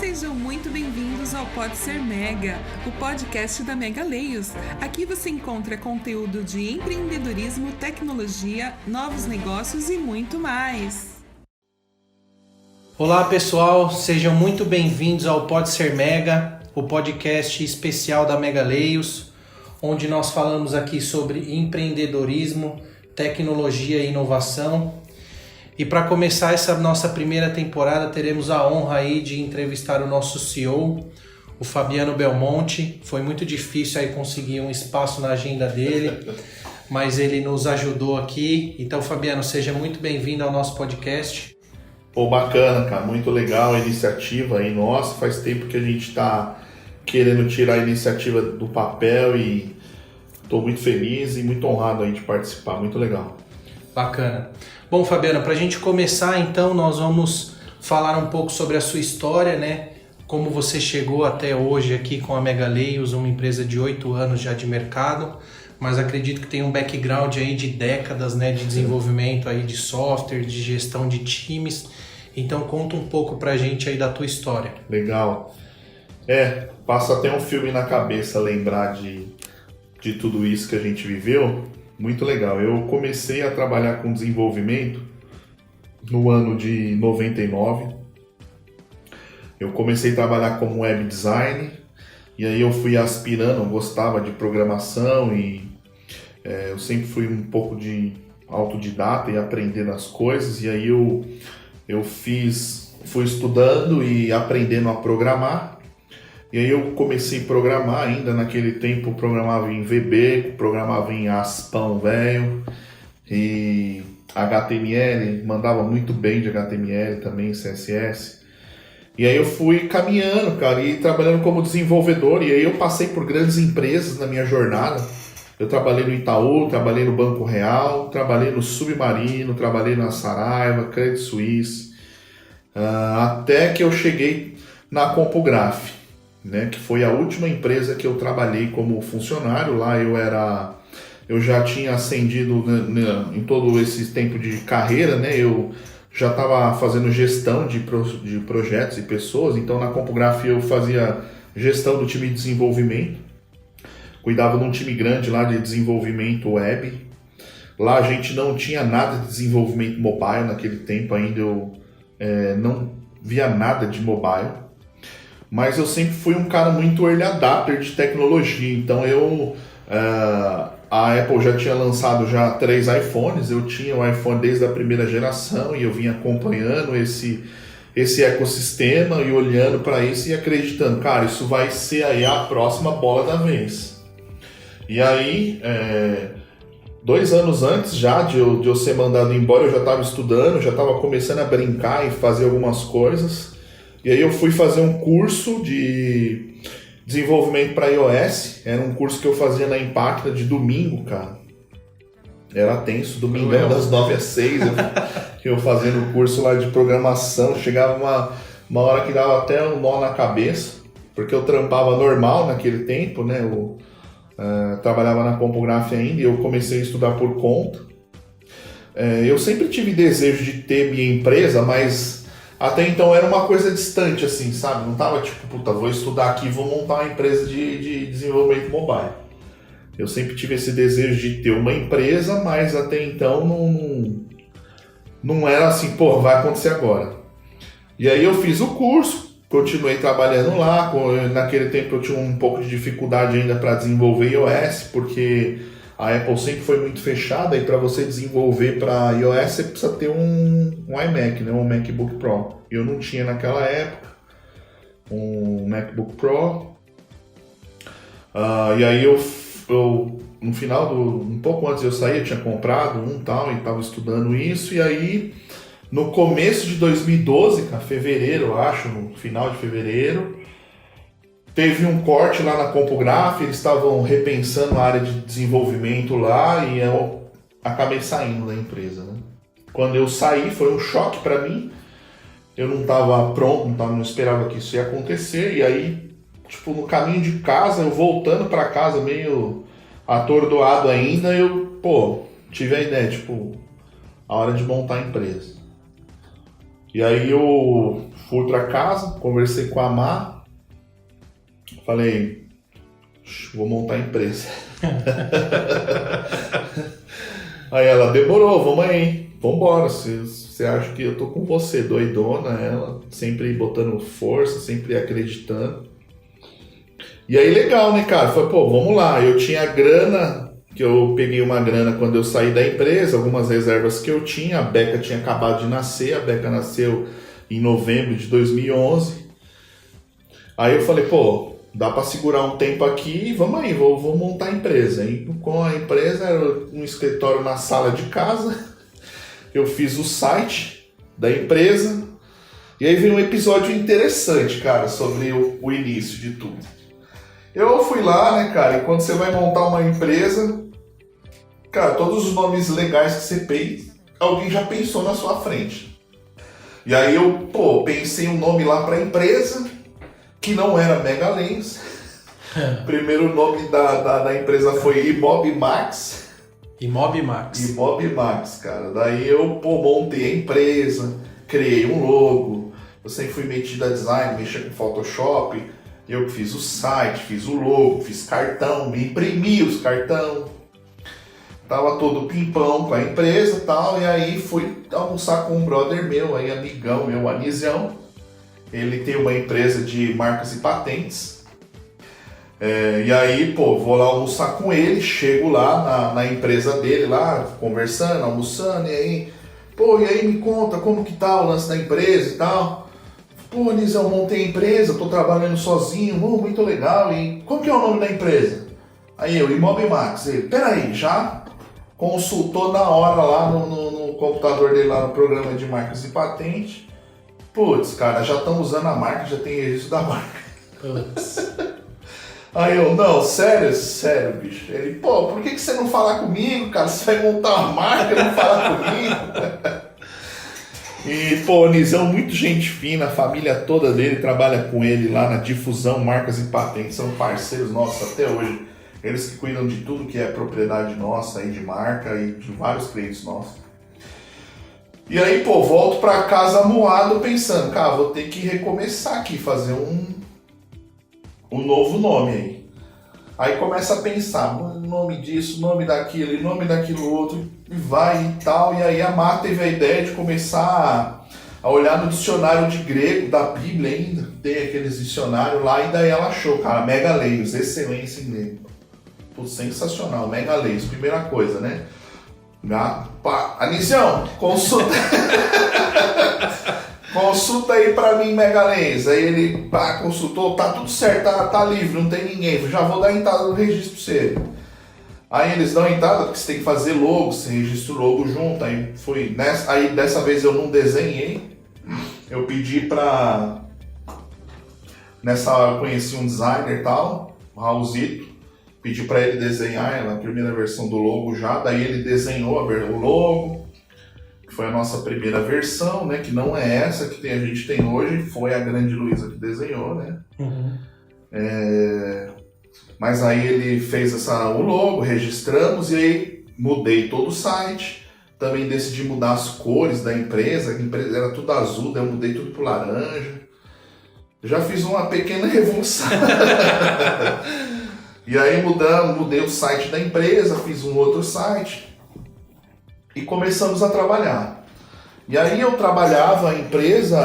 Sejam muito bem-vindos ao Pode Ser Mega, o podcast da Mega Leios. Aqui você encontra conteúdo de empreendedorismo, tecnologia, novos negócios e muito mais. Olá pessoal, sejam muito bem-vindos ao Pode Ser Mega, o podcast especial da Mega Leios, onde nós falamos aqui sobre empreendedorismo, tecnologia e inovação. E para começar essa nossa primeira temporada, teremos a honra aí de entrevistar o nosso CEO, o Fabiano Belmonte. Foi muito difícil aí conseguir um espaço na agenda dele, mas ele nos ajudou aqui. Então, Fabiano, seja muito bem-vindo ao nosso podcast. Pô, bacana, cara, muito legal a iniciativa aí nossa. Faz tempo que a gente está querendo tirar a iniciativa do papel e estou muito feliz e muito honrado aí de participar, muito legal. Bacana. Bom, Fabiano, para a gente começar, então, nós vamos falar um pouco sobre a sua história, né? Como você chegou até hoje aqui com a Mega Leios, uma empresa de 8 anos já de mercado, mas acredito que tem um background aí de décadas, né, de desenvolvimento aí de software, de gestão de times. Então, conta um pouco para a gente aí da tua história. Legal. Passa até um filme na cabeça lembrar de tudo isso que a gente viveu. Muito legal. Eu comecei a trabalhar com desenvolvimento no ano de 99. Eu comecei a trabalhar como web designer e aí eu fui aspirando, eu gostava de programação e eu sempre fui um pouco de autodidata e aprendendo as coisas. E aí eu fui estudando e aprendendo a programar. E aí eu comecei a programar, ainda naquele tempo eu programava em VB, programava em Aspão velho e HTML, mandava muito bem de HTML também, CSS. E aí eu fui caminhando, cara, e trabalhando como desenvolvedor, e aí eu passei por grandes empresas na minha jornada. Eu trabalhei no Itaú, trabalhei no Banco Real, trabalhei no Submarino, trabalhei na Saraiva, Credit Suisse, até que eu cheguei na CompuGraph, né, que foi a última empresa que eu trabalhei como funcionário. Lá eu já tinha ascendido em todo esse tempo de carreira, né, eu já estava fazendo gestão de projetos e pessoas. Então na CompuGraph eu fazia gestão do time de desenvolvimento, cuidava de um time grande lá de desenvolvimento web. Lá a gente não tinha nada de desenvolvimento mobile naquele tempo ainda, eu não via nada de mobile. Mas eu sempre fui um cara muito early adapter de tecnologia, então a Apple já tinha lançado 3 iPhones, eu tinha o iPhone desde a primeira geração e eu vinha acompanhando esse ecossistema e olhando para isso e acreditando, cara, isso vai ser aí a próxima bola da vez. E aí, 2 anos antes já de eu ser mandado embora, eu já estava estudando, já estava começando a brincar e fazer algumas coisas. E aí eu fui fazer um curso de desenvolvimento para iOS. Era um curso que eu fazia na Impacta de domingo, cara. Era tenso, domingão das 9 às 6. Eu fazendo o curso lá de programação. Chegava uma hora que dava até um nó na cabeça, porque eu trampava normal naquele tempo, né? Eu trabalhava na CompuGraph ainda e eu comecei a estudar por conta. Eu sempre tive desejo de ter minha empresa, mas até então era uma coisa distante, assim, sabe? Não tava tipo, puta, vou estudar aqui e vou montar uma empresa de desenvolvimento mobile. Eu sempre tive esse desejo de ter uma empresa, mas até então não era assim, pô, vai acontecer agora. E aí eu fiz o curso, continuei trabalhando lá. Naquele tempo eu tinha um pouco de dificuldade ainda para desenvolver iOS, porque a Apple sempre foi muito fechada e para você desenvolver para iOS você precisa ter um iMac, né? Um MacBook Pro. Eu não tinha naquela época um MacBook Pro. E aí eu no final um pouco antes de eu sair, eu tinha comprado um tal e estava estudando isso. E aí no começo de 2012, cara, fevereiro, eu acho, no final de fevereiro, teve um corte lá na CompuGraph, eles estavam repensando a área de desenvolvimento lá e eu acabei saindo da empresa, né? Quando eu saí foi um choque para mim, eu não estava pronto, não esperava que isso ia acontecer. E aí, tipo, no caminho de casa, eu voltando para casa meio atordoado ainda, eu, tive a ideia, tipo, a hora de montar a empresa. E aí eu fui pra casa, conversei com a Má, falei, vou montar a empresa. Aí ela, demorou, vamos aí, vambora, você acha que eu tô com você, doidona, ela sempre botando força, sempre acreditando. E aí legal, né, cara, falei, pô, vamos lá, eu tinha grana, que eu peguei uma grana quando eu saí da empresa, algumas reservas que eu tinha, a Beca tinha acabado de nascer, a Beca nasceu em novembro de 2011, aí eu falei, pô, dá para segurar um tempo aqui, vamos aí, vou montar a empresa. E com a empresa, era um escritório na sala de casa, eu fiz o site da empresa, e aí veio um episódio interessante, cara, sobre o início de tudo. Eu fui lá, né, cara, e quando você vai montar uma empresa, cara, todos os nomes legais que você fez, alguém já pensou na sua frente. E aí eu, pensei um nome lá pra empresa, que não era Mega Lens. O primeiro nome da empresa foi Imobmax. Imobmax, cara. Daí eu, montei a empresa, criei um logo, eu sempre fui metido a design, mexia com Photoshop, eu fiz o site, fiz o logo, fiz cartão, me imprimi os cartão. Tava todo pimpão com a empresa e tal, e aí fui almoçar com um brother meu, aí amigão meu, Anisião. Ele tem uma empresa de marcas e patentes. E aí, vou lá almoçar com ele, chego lá na empresa dele, lá, conversando, almoçando, e aí, e aí me conta como que tá o lance da empresa e tal. Nizão, montei a empresa, tô trabalhando sozinho, muito legal, e como que é o nome da empresa? Aí eu, Imobmax, ele, peraí, já consultou na hora lá no computador dele, lá no programa de marcas e patentes. Putz, cara, já estão usando a marca, já tem registro da marca. Putz. Aí eu, não, sério, bicho. Ele, por que você não fala comigo, cara? Você vai montar uma marca e não fala comigo? E, o Nizão, muito gente fina, a família toda dele trabalha com ele lá na Difusão Marcas e Patentes, são parceiros nossos até hoje. Eles que cuidam de tudo que é propriedade nossa aí de marca e de vários clientes nossos. E aí, volto pra casa moado pensando, cara, vou ter que recomeçar aqui, fazer um novo nome aí. Aí começa a pensar, nome disso, nome daquilo outro, e vai e tal. E aí a Má teve a ideia de começar a olhar no dicionário de grego, da Bíblia ainda, tem aqueles dicionários lá, e daí ela achou, cara, Megaleios, excelência em grego. Pô, sensacional, Megaleios, primeira coisa, né? Anisião, consulta aí pra mim, Megaleios. Aí ele consultou, tá tudo certo, tá livre, não tem ninguém, já vou dar entrada no registro pra você. Aí eles dão entrada porque você tem que fazer logo, você registra o logo junto. Aí dessa vez eu não desenhei, eu pedi pra... eu conheci um designer e tal, o Raulzito. Pedi para ele desenhar a primeira versão do logo já, daí ele desenhou o logo, que foi a nossa primeira versão, né? Que não é essa que a gente tem hoje, foi a grande Luísa que desenhou, né? Uhum. Mas aí ele fez o logo, registramos e aí mudei todo o site. Também decidi mudar as cores da empresa, a empresa era tudo azul, daí eu mudei tudo pro laranja. Já fiz uma pequena revolução. E aí mudei o site da empresa, fiz um outro site e começamos a trabalhar. E aí eu trabalhava a empresa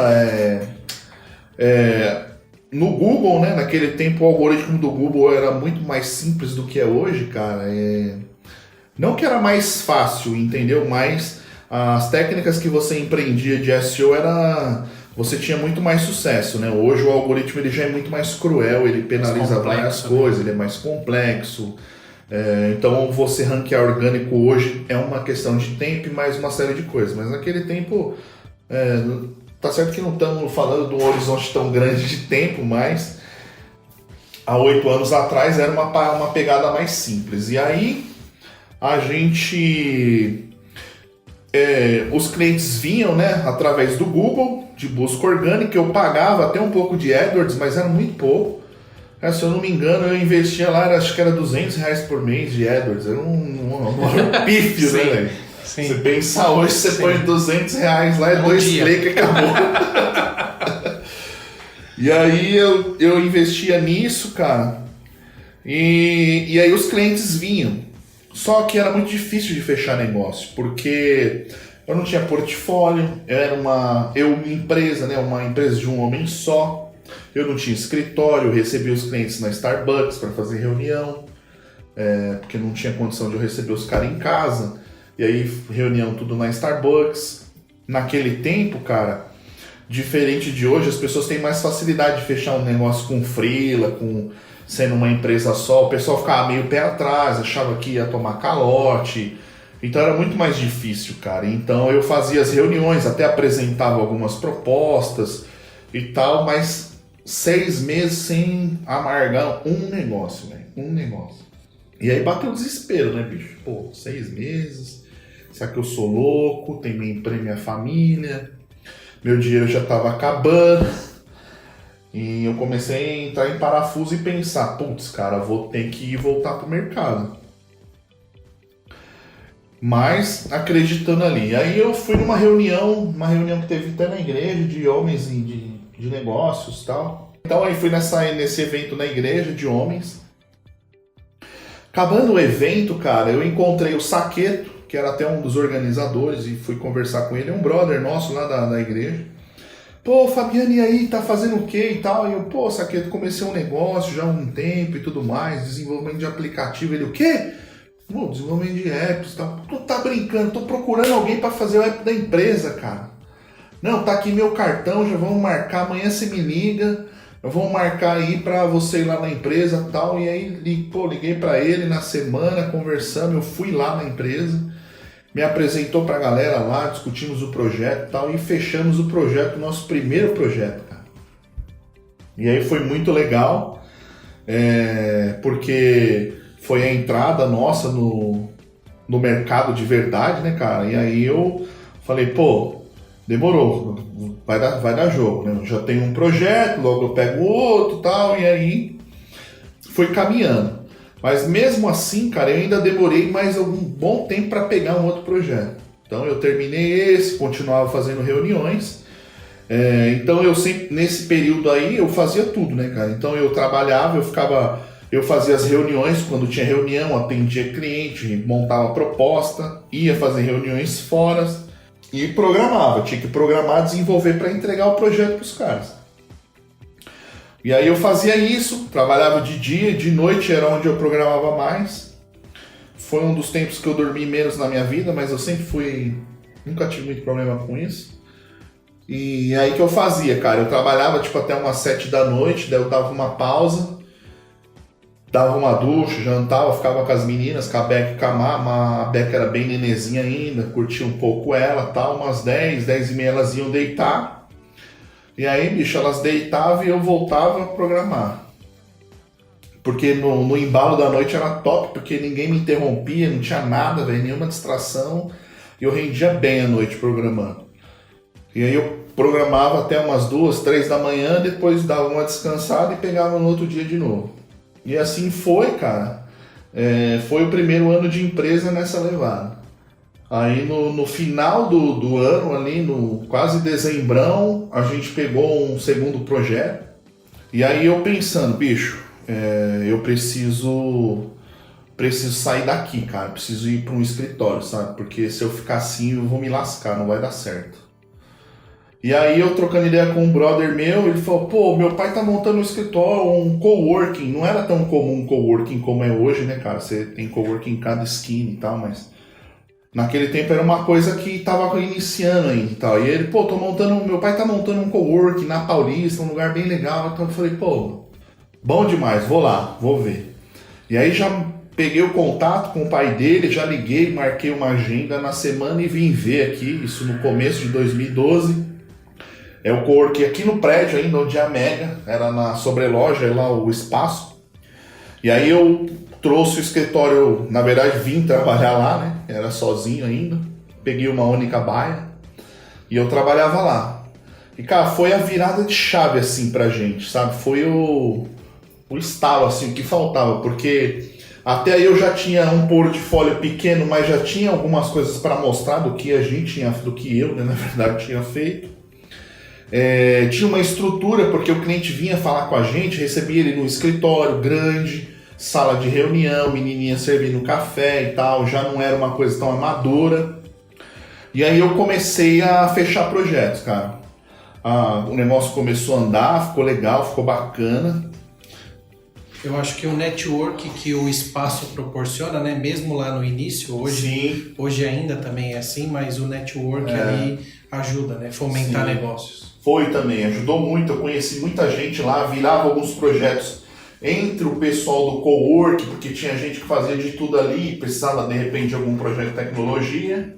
no Google, né? Naquele tempo o algoritmo do Google era muito mais simples do que é hoje, cara. Não que era mais fácil, entendeu? Mas as técnicas que você empreendia de SEO você tinha muito mais sucesso, né? Hoje o algoritmo ele já é muito mais cruel, ele penaliza várias coisas, ele é mais complexo. Então você ranquear orgânico hoje é uma questão de tempo e mais uma série de coisas. Mas naquele tempo, tá certo que não estamos falando de um horizonte tão grande de tempo, mas há 8 anos atrás era uma pegada mais simples. E aí a gente... os clientes vinham, né, através do Google, de busca orgânica. Eu pagava até um pouco de AdWords, mas era muito pouco. Se eu não me engano, eu investia lá, acho que era R$200 por mês de AdWords. Era um pífio, né, velho? Você pensar hoje, você põe R$200 lá, 2 cliques e acabou. E aí eu investia nisso, cara, e aí os clientes vinham. Só que era muito difícil de fechar negócio, porque eu não tinha portfólio, era uma empresa, né, uma empresa de um homem só. Eu não tinha escritório, eu recebia os clientes na Starbucks para fazer reunião, porque não tinha condição de eu receber os caras em casa. E aí reunião tudo na Starbucks. Naquele tempo, cara, diferente de hoje, as pessoas têm mais facilidade de fechar um negócio com freela, sendo uma empresa só. O pessoal ficava meio pé atrás, achava que ia tomar calote. Então era muito mais difícil, cara. Então eu fazia as reuniões, até apresentava algumas propostas e tal, mas 6 meses sem amargar um negócio, velho. Um negócio. E aí bateu o desespero, né, bicho? Pô, 6 meses, será que eu sou louco? Tem minha família, meu dinheiro já tava acabando. E eu comecei a entrar em parafuso e pensar, putz, cara, vou ter que voltar pro mercado. Mas acreditando ali. Aí eu fui numa reunião que teve até na igreja, de homens de negócios e tal. Então aí fui nesse evento na igreja de homens. Acabando o evento, cara, eu encontrei o Saqueto, que era até um dos organizadores, e fui conversar com ele. É um brother nosso lá da igreja. Pô, Fabiano, e aí, tá fazendo o quê e tal? E eu, pô, Saqueto, comecei um negócio já há um tempo e tudo mais, desenvolvimento de aplicativo. Ele, o quê? Pô, desenvolvimento de apps e tal. Tu tá brincando, tô procurando alguém pra fazer o app da empresa, cara. Não, tá aqui meu cartão, já vamos marcar, amanhã você me liga, eu vou marcar aí pra você ir lá na empresa e tal. E aí, pô, liguei pra ele na semana, conversamos, eu fui lá na empresa. Me apresentou pra galera lá, discutimos o projeto e tal, e fechamos o projeto, nosso primeiro projeto, cara. E aí foi muito legal, porque foi a entrada nossa no mercado de verdade, né, cara? E aí eu falei, pô, demorou, vai dar jogo, né? Eu já tenho um projeto, logo eu pego outro e tal, e aí foi caminhando. Mas mesmo assim, cara, eu ainda demorei mais algum bom tempo para pegar um outro projeto. Então eu terminei esse, continuava fazendo reuniões. Então eu sempre, nesse período aí, eu fazia tudo, né, cara? Então eu trabalhava, eu fazia as reuniões, quando tinha reunião, atendia cliente, montava proposta, ia fazer reuniões fora e programava. Tinha que programar, desenvolver para entregar o projeto para os caras. E aí eu fazia isso, trabalhava de dia, de noite era onde eu programava mais. Foi um dos tempos que eu dormi menos na minha vida, mas eu sempre nunca tive muito problema com isso. E aí que eu fazia, cara, eu trabalhava tipo até umas 7 da noite, daí eu dava uma pausa, dava uma ducha, jantava, ficava com as meninas, com a Beca e com a Má. A Beca era bem nenezinha ainda, curtia um pouco ela, tal, umas 10 e meia elas iam deitar. E aí, bicho, elas deitavam e eu voltava a programar. Porque no embalo da noite era top, porque ninguém me interrompia, não tinha nada, véio, nenhuma distração. E eu rendia bem a noite programando. E aí eu programava até umas 2, 3 da manhã, depois dava uma descansada e pegava no outro dia de novo. E assim foi, cara. Foi o primeiro ano de empresa nessa levada. Aí no final do ano, ali no quase dezembrão, a gente pegou um segundo projeto. E aí eu pensando, bicho, eu preciso sair daqui, cara. Preciso ir para um escritório, sabe? Porque se eu ficar assim eu vou me lascar, não vai dar certo. E aí eu trocando ideia com um brother meu, ele falou, pô, meu pai tá montando um escritório, um coworking. Não era tão comum coworking como é hoje, né, cara? Você tem coworking em cada esquina e tal, mas naquele tempo era uma coisa que tava iniciando ainda e tal. E ele, pô, meu pai tá montando um coworking na Paulista, um lugar bem legal. Então eu falei, pô, bom demais, vou lá, vou ver. E aí já peguei o contato com o pai dele, já liguei, marquei uma agenda na semana e vim ver aqui, isso no começo de 2012. É o coworking aqui no prédio ainda, onde é a Mega, era na sobreloja, é lá o espaço. E aí eu trouxe o escritório, na verdade vim trabalhar lá, né? Era sozinho ainda. Peguei uma única baia e eu trabalhava lá. E cara, foi a virada de chave assim pra gente, sabe? Foi o estalo assim, o que faltava, porque até aí eu já tinha um portfólio pequeno, mas já tinha algumas coisas para mostrar do que a gente tinha, do que eu, né, na verdade, tinha feito. Tinha uma estrutura, porque o cliente vinha falar com a gente, recebia ele no escritório grande, sala de reunião, menininha servindo café e tal, já não era uma coisa tão amadora. E aí eu comecei a fechar projetos, cara. O negócio começou a andar, ficou legal, ficou bacana. Eu acho que o network que o espaço proporciona, né? Mesmo lá no início, hoje ainda também é assim, mas o network ali ajuda, né? Fomentar negócios. Foi também, ajudou muito. Eu conheci muita gente lá, virava alguns projetos entre o pessoal do cowork, porque tinha gente que fazia de tudo ali, precisava de repente de algum projeto de tecnologia.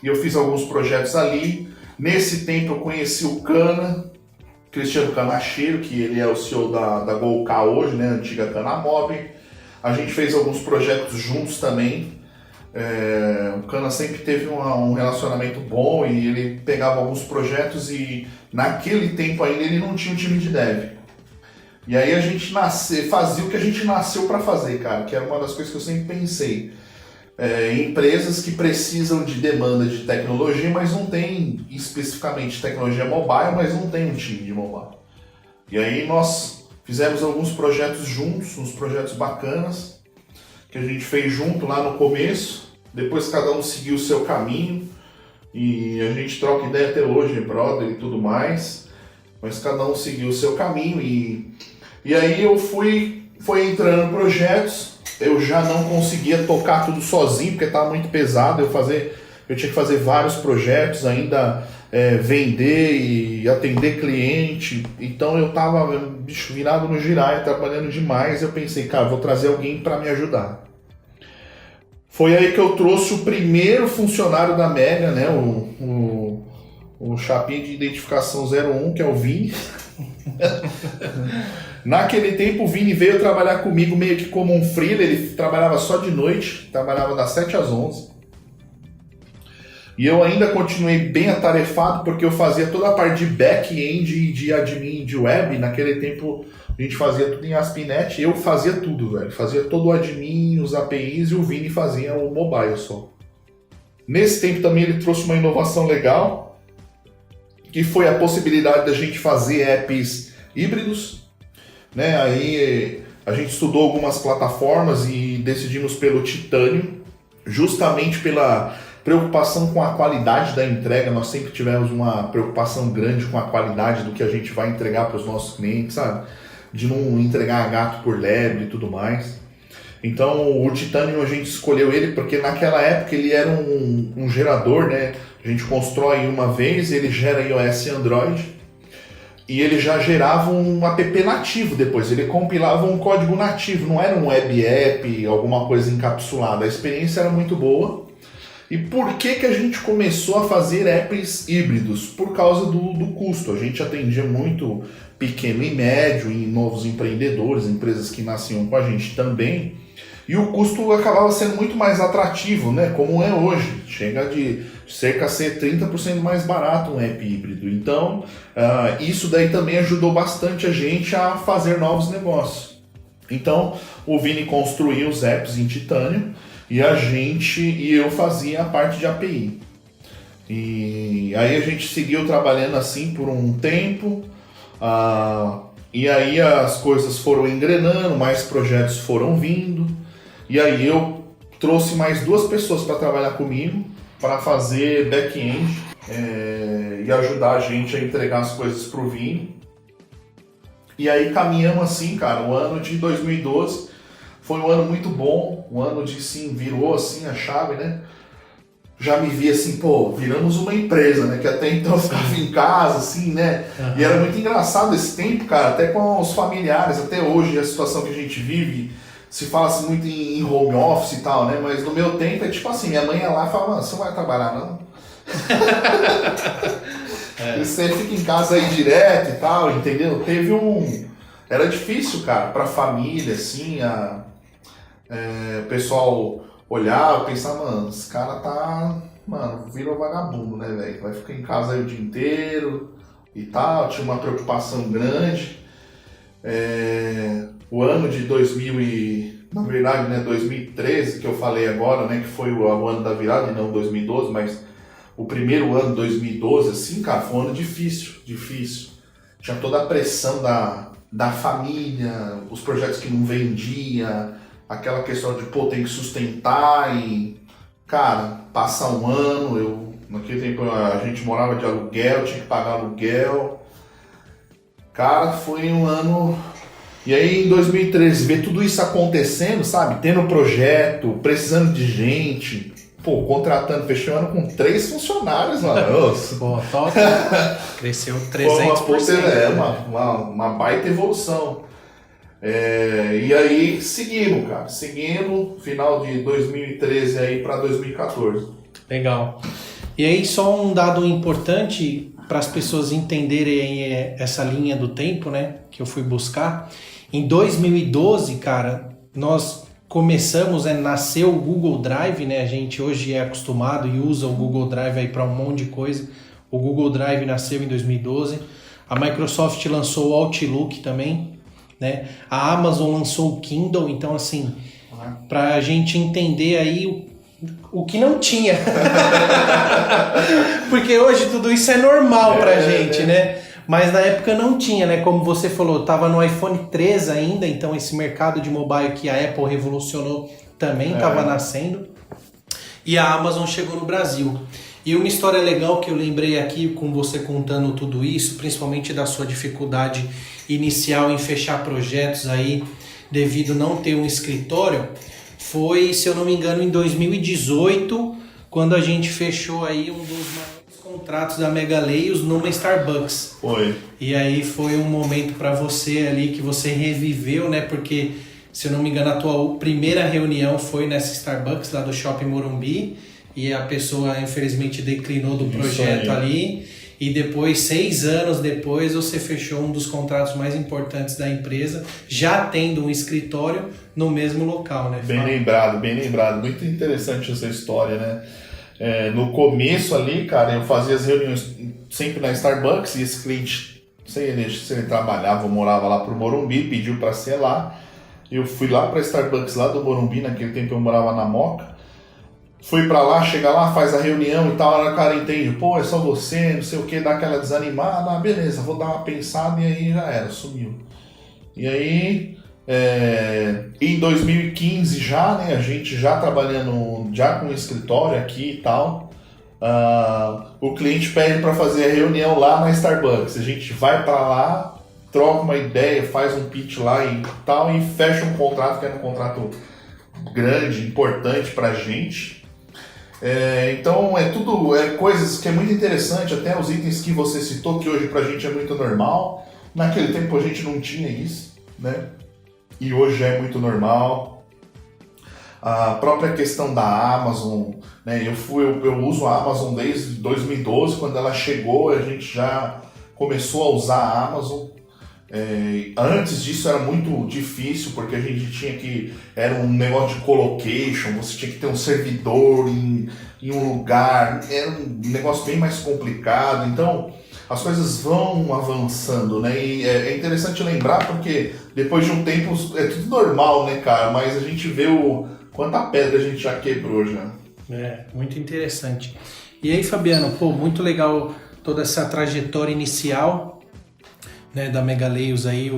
E eu fiz alguns projetos ali. Nesse tempo eu conheci o Cana, Cristiano Canacheiro, que ele é o CEO da Golka hoje, né, antiga Canamob. A gente fez alguns projetos juntos também. O Cana sempre teve um relacionamento bom e ele pegava alguns projetos e naquele tempo ainda ele não tinha um time de dev. E aí a gente fazia o que a gente nasceu para fazer, cara, que era uma das coisas que eu sempre pensei. Empresas que precisam de demanda de tecnologia, mas não tem especificamente tecnologia mobile, mas não tem um time de mobile. E aí nós fizemos alguns projetos juntos, uns projetos bacanas, que a gente fez junto lá no começo, depois cada um seguiu o seu caminho, e a gente troca ideia até hoje, brother e tudo mais, mas cada um seguiu o seu caminho, e aí foi entrando projetos. Eu já não conseguia tocar tudo sozinho, porque estava muito pesado. Eu tinha que fazer vários projetos, ainda vender e atender cliente. Então eu estava virado no giraia, trabalhando demais. Eu pensei, cara, vou trazer alguém para me ajudar. Foi aí que eu trouxe o primeiro funcionário da Mega, né? O chapinha de identificação 01, que é o Vini. Naquele tempo o Vini veio trabalhar comigo meio que como um freela, ele trabalhava só de noite, trabalhava das 7 às 11. E eu ainda continuei bem atarefado porque eu fazia toda a parte de back-end e de admin de web. Naquele tempo a gente fazia tudo em ASP.NET, eu fazia tudo, velho. Fazia todo o admin, os APIs e o Vini fazia o mobile só. Nesse tempo também ele trouxe uma inovação legal, que foi a possibilidade da gente fazer apps híbridos. Né? Aí a gente estudou algumas plataformas e decidimos pelo Titanium, justamente pela preocupação com a qualidade da entrega. Nós sempre tivemos uma preocupação grande com a qualidade do que a gente vai entregar para os nossos clientes, sabe? De não entregar gato por lebre e tudo mais. Então o Titanium a gente escolheu ele porque naquela época ele era um gerador, né? A gente constrói uma vez, ele gera iOS e Android. E ele já gerava um app nativo depois, ele compilava um código nativo, não era um web app, alguma coisa encapsulada. A experiência era muito boa. E por que a gente começou a fazer apps híbridos? Por causa do custo. A gente atendia muito pequeno e médio e novos empreendedores, empresas que nasciam com a gente também. E o custo acabava sendo muito mais atrativo, né? Como é hoje. Chega de cerca a ser 30% mais barato um app híbrido. Então, isso daí também ajudou bastante a gente a fazer novos negócios. Então, o Vini construía os apps em Titanium e eu fazia a parte de API. E aí a gente seguiu trabalhando assim por um tempo. E aí as coisas foram engrenando, mais projetos foram vindo. E aí eu trouxe mais 2 pessoas para trabalhar comigo, para fazer back-end e ajudar a gente a entregar as coisas pro Vini. E aí caminhamos assim, cara. O ano de 2012 foi um ano muito bom, um ano de sim, virou assim a chave, né? Já me vi assim, pô, viramos uma empresa, né? Que até então eu ficava em casa, assim, né? Uhum. E era muito engraçado esse tempo, cara, até com os familiares, até hoje, a situação que a gente vive. Se fala-se muito em home office e tal, né? Mas no meu tempo é tipo assim, minha mãe ia lá e falava, você não vai trabalhar não? Você fica em casa aí direto e tal, entendeu? Era difícil, cara, pra família, assim, o pessoal olhar e pensar, mano, esse cara virou vagabundo, né, velho? Vai ficar em casa aí o dia inteiro e tal, tinha uma preocupação grande. O ano de 2013, que eu falei agora, né, que foi o ano da virada e não 2012, mas o primeiro ano, 2012, assim, cara, foi um ano difícil. Tinha toda a pressão da família, os projetos que não vendia, aquela questão de, pô, tem que sustentar e, cara, passa um ano, naquele tempo a gente morava de aluguel, tinha que pagar aluguel. Cara, foi um ano... E aí, em 2013, ver tudo isso acontecendo, sabe? Tendo projeto, precisando de gente, pô, contratando, fechei o ano com 3 funcionários lá. Pô, top. Cresceu 300%. Uma baita evolução. E aí, seguimos, cara. Seguimos, final de 2013 aí para 2014. Legal. E aí, só um dado importante para as pessoas entenderem essa linha do tempo, né? Que eu fui buscar. Em 2012, cara, nós começamos, nasceu o Google Drive, né? A gente hoje é acostumado e usa o Google Drive aí para um monte de coisa. O Google Drive nasceu em 2012. A Microsoft lançou o Outlook também, né? A Amazon lançou o Kindle. Então, assim, para a gente entender aí o que não tinha. Porque hoje tudo isso é normal pra gente, né? Mas na época não tinha, né? Como você falou, tava no iPhone 3 ainda, então esse mercado de mobile que a Apple revolucionou também estava nascendo. E a Amazon chegou no Brasil. E uma história legal que eu lembrei aqui com você contando tudo isso, principalmente da sua dificuldade inicial em fechar projetos aí, devido não ter um escritório, foi, se eu não me engano, em 2018, quando a gente fechou aí um dos maiores contratos da Megaleios numa Starbucks. Foi. E aí foi um momento para você ali que você reviveu, né? Porque, se eu não me engano, a tua primeira reunião foi nessa Starbucks lá do Shopping Morumbi e a pessoa, infelizmente, declinou do projeto ali. E depois, 6 anos depois, você fechou um dos contratos mais importantes da empresa, já tendo um escritório no mesmo local, né? Bem lembrado. Muito interessante essa história, né? No começo ali, cara, eu fazia as reuniões sempre na Starbucks e esse cliente, se ele trabalhava ou morava lá pro Morumbi, pediu para ser lá. Eu fui lá pra Starbucks lá do Morumbi, naquele tempo eu morava na Moca. Fui pra lá, chega lá, faz a reunião e tal, o cara entende, pô, é só você, não sei o que, dá aquela desanimada, beleza, vou dar uma pensada e aí já era, sumiu. E aí, em 2015 já, né, a gente já trabalhando já com escritório aqui e tal, o cliente pede para fazer a reunião lá na Starbucks, a gente vai para lá, troca uma ideia, faz um pitch lá e tal e fecha um contrato, que era um contrato grande, importante pra gente. Então tudo coisas que é muito interessante, até os itens que você citou, que hoje pra gente é muito normal. Naquele tempo a gente não tinha isso, né? E hoje é muito normal. A própria questão da Amazon, né? Eu uso a Amazon desde 2012, quando ela chegou, a gente já começou a usar a Amazon. Antes disso era muito difícil, porque a gente era um negócio de colocation, você tinha que ter um servidor em um lugar, era um negócio bem mais complicado, então as coisas vão avançando, né? E é interessante lembrar, porque depois de um tempo é tudo normal, né, cara? Mas a gente vê quanta pedra a gente já quebrou já. Muito interessante. E aí, Fabiano, muito legal toda essa trajetória inicial, né, da Megaleios aí,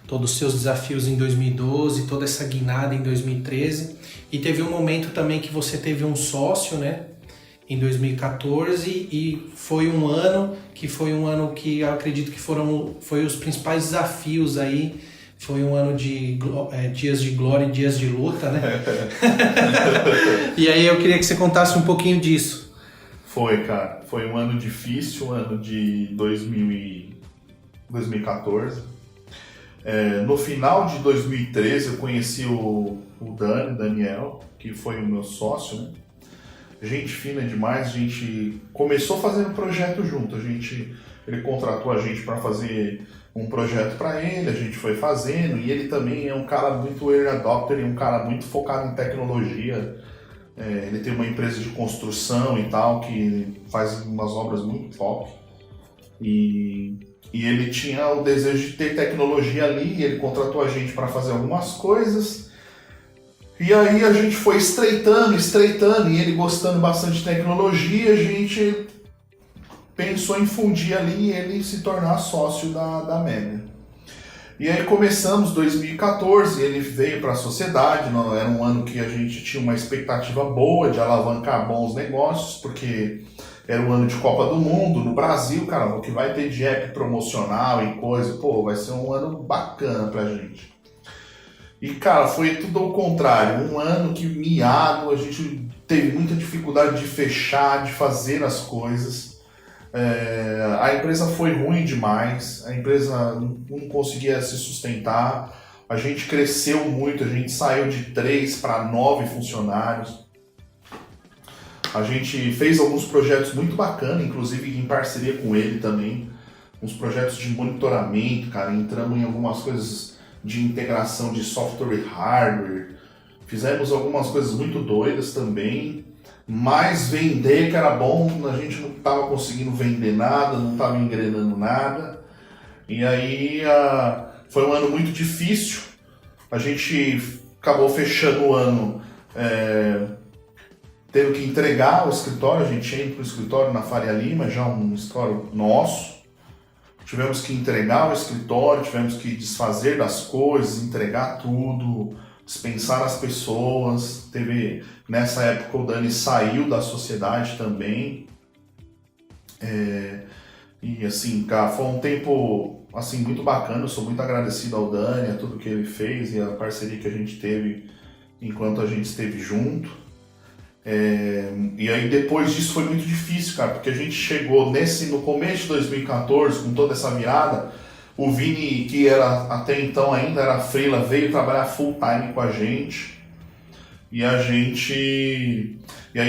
todos os seus desafios em 2012, toda essa guinada em 2013. E teve um momento também que você teve um sócio, né, em 2014, e foi um ano que eu acredito que foi os principais desafios aí. Foi um ano de dias de glória e dias de luta, né? E aí eu queria que você contasse um pouquinho disso. Foi, cara. Foi um ano difícil, um ano de 2014. No final de 2013 eu conheci o Daniel, que foi o meu sócio, né? Gente fina demais, a gente começou fazendo projeto junto, ele contratou a gente para fazer um projeto para ele, a gente foi fazendo, e ele também é um cara muito early adopter e um cara muito focado em tecnologia. Ele tem uma empresa de construção e tal, que faz umas obras muito top. E ele tinha o desejo de ter tecnologia ali, e ele contratou a gente para fazer algumas coisas. E aí a gente foi estreitando, e ele gostando bastante de tecnologia, a gente pensou em fundir ali e ele se tornar sócio da Mega. E aí começamos 2014, ele veio para a sociedade, era um ano que a gente tinha uma expectativa boa de alavancar bons negócios, porque era um ano de Copa do Mundo no Brasil, cara, o que vai ter de app promocional e coisa, vai ser um ano bacana pra gente. E, cara, foi tudo ao contrário, um ano que miado, a gente teve muita dificuldade de fechar, de fazer as coisas. A empresa foi ruim demais, a empresa não conseguia se sustentar, a gente cresceu muito, a gente saiu de 3 para 9 funcionários. A gente fez alguns projetos muito bacanas, inclusive em parceria com ele também, uns projetos de monitoramento, cara, entramos em algumas coisas de integração de software e hardware, fizemos algumas coisas muito doidas também, mas vender que era bom, a gente não estava conseguindo vender nada, não estava engrenando nada, e aí foi um ano muito difícil, a gente acabou fechando o ano, teve que entregar o escritório, a gente entra para o escritório na Faria Lima, já um escritório nosso. Tivemos que entregar o escritório, tivemos que desfazer das coisas, entregar tudo, dispensar as pessoas. Nessa época o Dani saiu da sociedade também. E assim, cara, foi um tempo assim, muito bacana, eu sou muito agradecido ao Dani, a tudo que ele fez e a parceria que a gente teve enquanto a gente esteve junto. E aí depois disso foi muito difícil, cara, porque a gente chegou no começo de 2014, com toda essa virada, o Vini, que era até então ainda era freela, veio trabalhar full time com a gente, e aí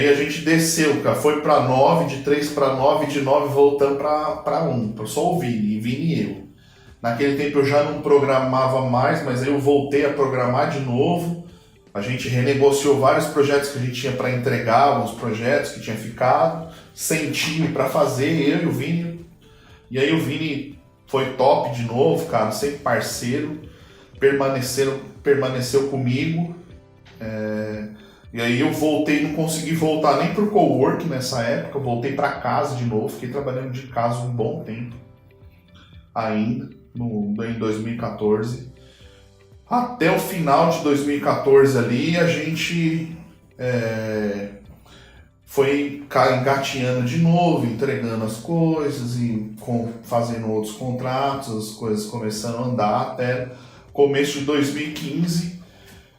a gente desceu, cara, foi para 9, de 3 para 9, de 9 voltando para 1, só o Vini e eu. Naquele tempo eu já não programava mais, mas aí eu voltei a programar de novo. A gente renegociou vários projetos que a gente tinha para entregar, alguns projetos que tinha ficado, sem time para fazer, eu e o Vini. E aí o Vini foi top de novo, cara, sempre parceiro, permaneceu comigo. E aí eu voltei, não consegui voltar nem pro cowork nessa época, eu voltei para casa de novo, fiquei trabalhando de casa um bom tempo ainda, em 2014. Até o final de 2014 ali, a gente foi engatinhando de novo, entregando as coisas e fazendo outros contratos, as coisas começando a andar até começo de 2015,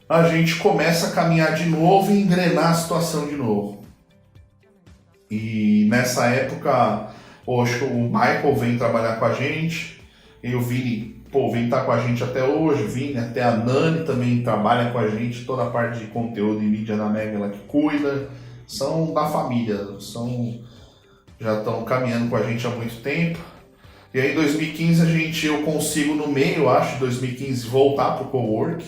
a gente começa a caminhar de novo e engrenar a situação de novo. E nessa época, hoje o Michael vem trabalhar com a gente, e o Vini vem estar com a gente até hoje, Vini, até a Nani também trabalha com a gente, toda a parte de conteúdo e mídia na Mega ela que cuida, são da família, já estão caminhando com a gente há muito tempo. E aí em 2015 eu consigo no meio, acho, de 2015 voltar para o cowork.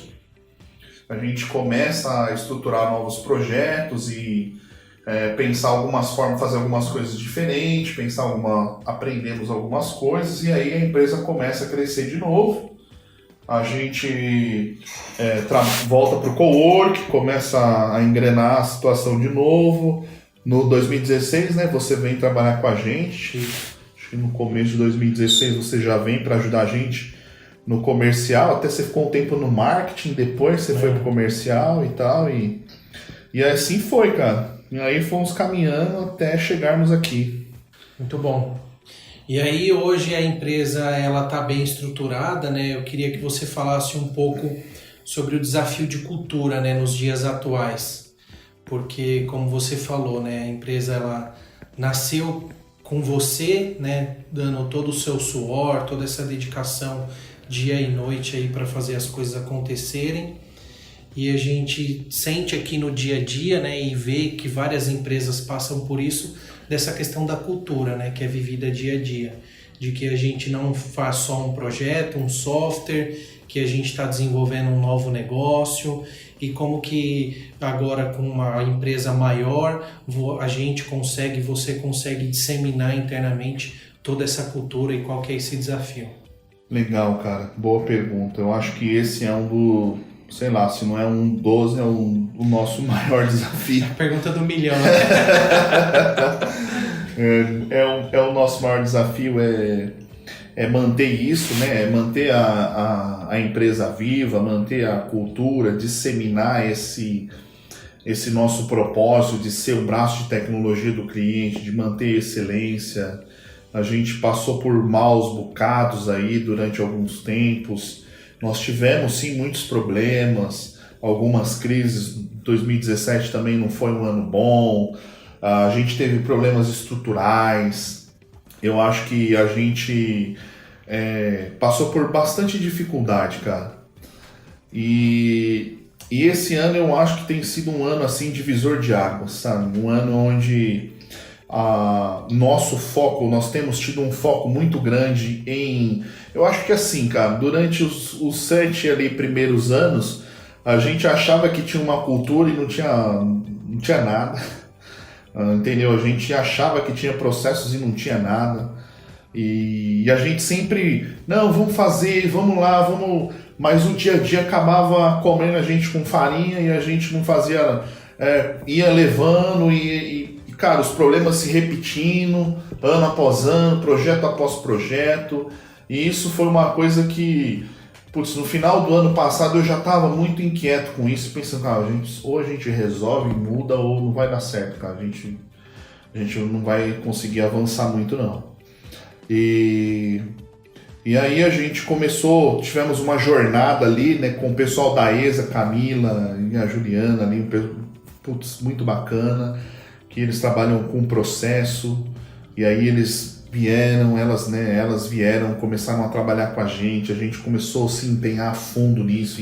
A gente começa a estruturar novos projetos e pensar algumas formas, fazer algumas coisas diferentes, aprendemos algumas coisas e aí a empresa começa a crescer de novo. A gente volta para o cowork, começa a engrenar a situação de novo. No 2016, né, você vem trabalhar com a gente. Acho que no começo de 2016 você já vem para ajudar a gente no comercial. Até você ficou um tempo no marketing, depois você foi para o comercial e tal. E assim foi, cara. E aí fomos caminhando até chegarmos aqui. Muito bom. E aí hoje a empresa ela está bem estruturada, né? Eu queria que você falasse um pouco sobre o desafio de cultura, né, nos dias atuais. Porque, como você falou, né, a empresa ela nasceu com você, né, dando todo o seu suor, toda essa dedicação dia e noite aí para fazer as coisas acontecerem. E a gente sente aqui no dia a dia, né, e vê que várias empresas passam por isso, dessa questão da cultura, né, que é vivida dia a dia. De que a gente não faz só um projeto, um software, que a gente está desenvolvendo um novo negócio e como que agora com uma empresa maior você consegue disseminar internamente toda essa cultura e qual que é esse desafio. Legal, cara. Boa pergunta. Eu acho que esse é um sei lá, se não é um 12, é o nosso maior desafio. Pergunta do milhão. É o nosso maior desafio, é manter isso, né? É manter a empresa viva, manter a cultura, disseminar esse nosso propósito de ser o braço de tecnologia do cliente, de manter a excelência. A gente passou por maus bocados aí durante alguns tempos. Nós tivemos sim muitos problemas, algumas crises. 2017 também não foi um ano bom. A gente teve problemas estruturais. Eu acho que a gente passou por bastante dificuldade, cara. E esse ano eu acho que tem sido um ano assim divisor de águas, sabe? Um ano onde nosso foco, nós temos tido um foco muito grande em... Eu acho que assim, cara, durante os 7 ali primeiros anos, a gente achava que tinha uma cultura e não tinha nada. Entendeu? A gente achava que tinha processos e não tinha nada. E a gente sempre, não, vamos fazer, vamos lá, vamos... Mas o dia a dia acabava comendo a gente com farinha e a gente não fazia... ia levando e, cara, os problemas se repetindo, ano após ano, projeto após projeto. E isso foi uma coisa que, no final do ano passado eu já estava muito inquieto com isso, pensando, cara, ou a gente resolve, muda, ou não vai dar certo, cara. A gente não vai conseguir avançar muito, não. E aí a gente tivemos uma jornada ali, né, com o pessoal da ESA, Camila e a Juliana ali, muito bacana, que eles trabalham com processo, e aí elas vieram, começaram a trabalhar com a gente começou a se empenhar a fundo nisso,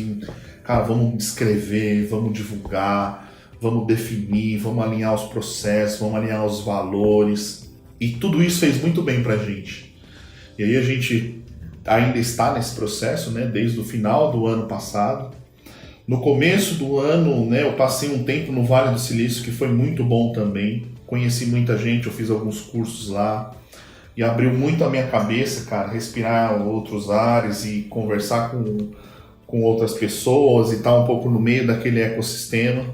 cara, vamos descrever, vamos divulgar, vamos definir, vamos alinhar os processos, vamos alinhar os valores. E tudo isso fez muito bem pra gente. E aí a gente ainda está nesse processo, né, desde o final do ano passado. No começo do ano, né, eu passei um tempo no Vale do Silício, que foi muito bom também. Conheci muita gente, eu fiz alguns cursos lá. E abriu muito a minha cabeça, cara, respirar outros ares e conversar com outras pessoas e estar um pouco no meio daquele ecossistema.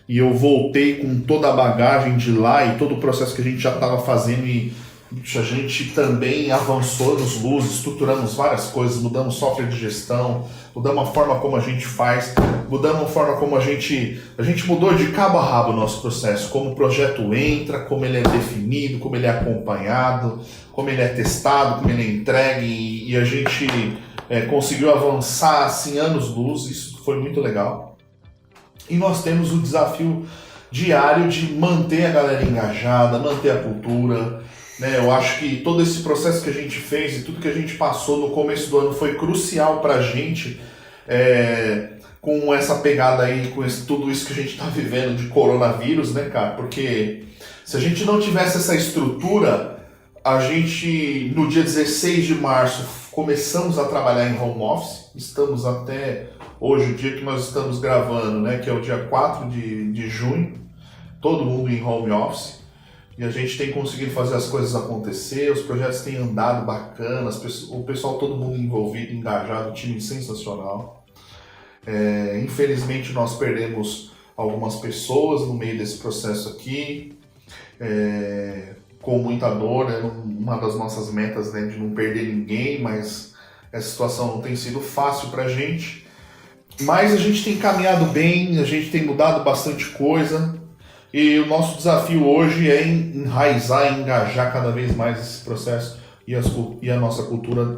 E eu voltei com toda a bagagem de lá e todo o processo que a gente já estava fazendo e a gente também avançou nos luzes, estruturamos várias coisas, mudamos software de gestão, mudamos a forma como a gente faz, mudamos a forma como a gente mudou de cabo a rabo o nosso processo, como o projeto entra, como ele é definido, como ele é acompanhado, como ele é testado, como ele é entregue e a gente conseguiu avançar assim, anos-luz, isso foi muito legal. E nós temos o desafio diário de manter a galera engajada, manter a cultura, né? Eu acho que todo esse processo que a gente fez e tudo que a gente passou no começo do ano foi crucial pra gente, com essa pegada aí, com tudo isso que a gente está vivendo de coronavírus, né, cara? Porque se a gente não tivesse essa estrutura, a gente, no dia 16 de março, começamos a trabalhar em home office, estamos até hoje, o dia que nós estamos gravando, né, que é o dia 4 de junho, todo mundo em home office, e a gente tem conseguido fazer as coisas acontecer, os projetos têm andado bacana, o pessoal, todo mundo envolvido, engajado, time sensacional. Infelizmente nós perdemos algumas pessoas no meio desse processo aqui, com muita dor, né? Uma das nossas metas, né, de não perder ninguém, mas essa situação não tem sido fácil pra gente. Mas a gente tem caminhado bem, a gente tem mudado bastante coisa e o nosso desafio hoje é enraizar e engajar cada vez mais esse processo e a nossa cultura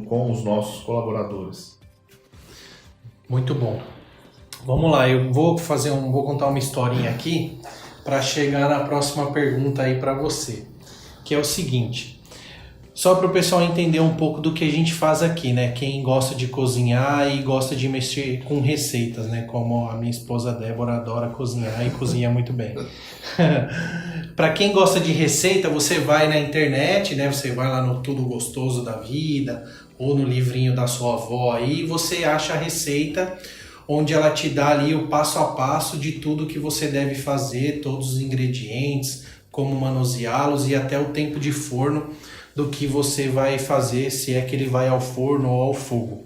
com os nossos colaboradores. Muito bom. Vamos lá, eu vou contar uma historinha aqui para chegar na próxima pergunta aí para você, que é o seguinte. Só para o pessoal entender um pouco do que a gente faz aqui, né? Quem gosta de cozinhar e gosta de mexer com receitas, né? Como a minha esposa Débora adora cozinhar e cozinha muito bem. Para quem gosta de receita, você vai na internet, né? Você vai lá no Tudo Gostoso da Vida ou no livrinho da sua avó aí e você acha a receita onde ela te dá ali o passo a passo de tudo que você deve fazer, todos os ingredientes, como manuseá-los e até o tempo de forno do que você vai fazer, se é que ele vai ao forno ou ao fogo.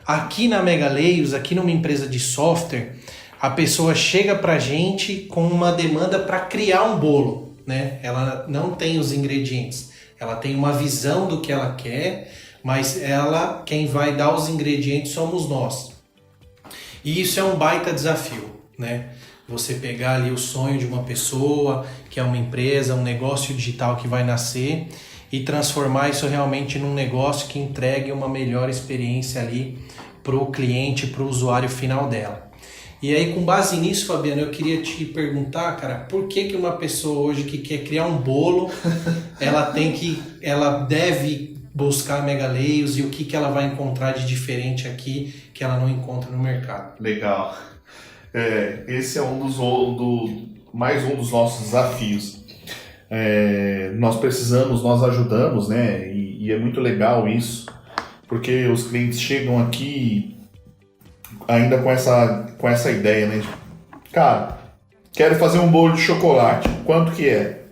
Aqui na Megaleios, aqui numa empresa de software, a pessoa chega pra gente com uma demanda para criar um bolo, né? Ela não tem os ingredientes, ela tem uma visão do que ela quer, mas quem vai dar os ingredientes somos nós. E isso é um baita desafio, né? Você pegar ali o sonho de uma pessoa, que é uma empresa, um negócio digital que vai nascer, e transformar isso realmente num negócio que entregue uma melhor experiência ali para o cliente, para o usuário final dela. E aí, com base nisso, Fabiano, eu queria te perguntar, cara, por que uma pessoa hoje que quer criar um bolo, ela deve buscar a Megaleios, e o que ela vai encontrar de diferente aqui que ela não encontra no mercado? Legal. Esse é mais um dos nossos desafios. Nós ajudamos, né? E é muito legal isso, porque os clientes chegam aqui ainda com essa ideia, né? Cara, quero fazer um bolo de chocolate. Quanto que é?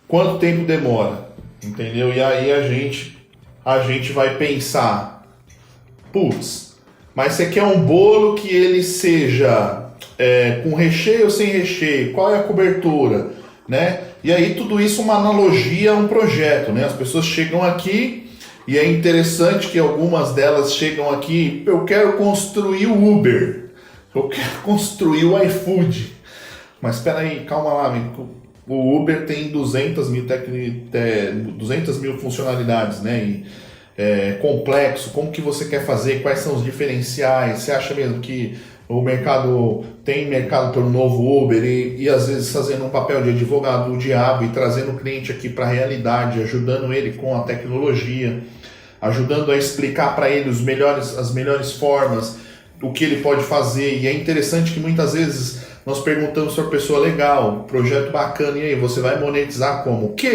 Quanto tempo demora? Entendeu? E aí a gente vai pensar, putz, mas você quer um bolo que ele seja com recheio ou sem recheio? Qual é a cobertura? Né? E aí tudo isso é uma analogia a um projeto, né? As pessoas chegam aqui e é interessante que algumas delas chegam aqui, eu quero construir o Uber, eu quero construir o iFood. Mas espera aí, calma lá, amigo. O Uber tem 200 mil funcionalidades, né? E é complexo, como que você quer fazer, quais são os diferenciais, você acha mesmo que o mercado tem mercado pelo novo Uber e às vezes fazendo um papel de advogado do diabo e trazendo o cliente aqui para a realidade, ajudando ele com a tecnologia, ajudando a explicar para ele as melhores formas, o que ele pode fazer. E é interessante que muitas vezes nós perguntamos para a pessoa, legal, projeto bacana, e aí, você vai monetizar como? O que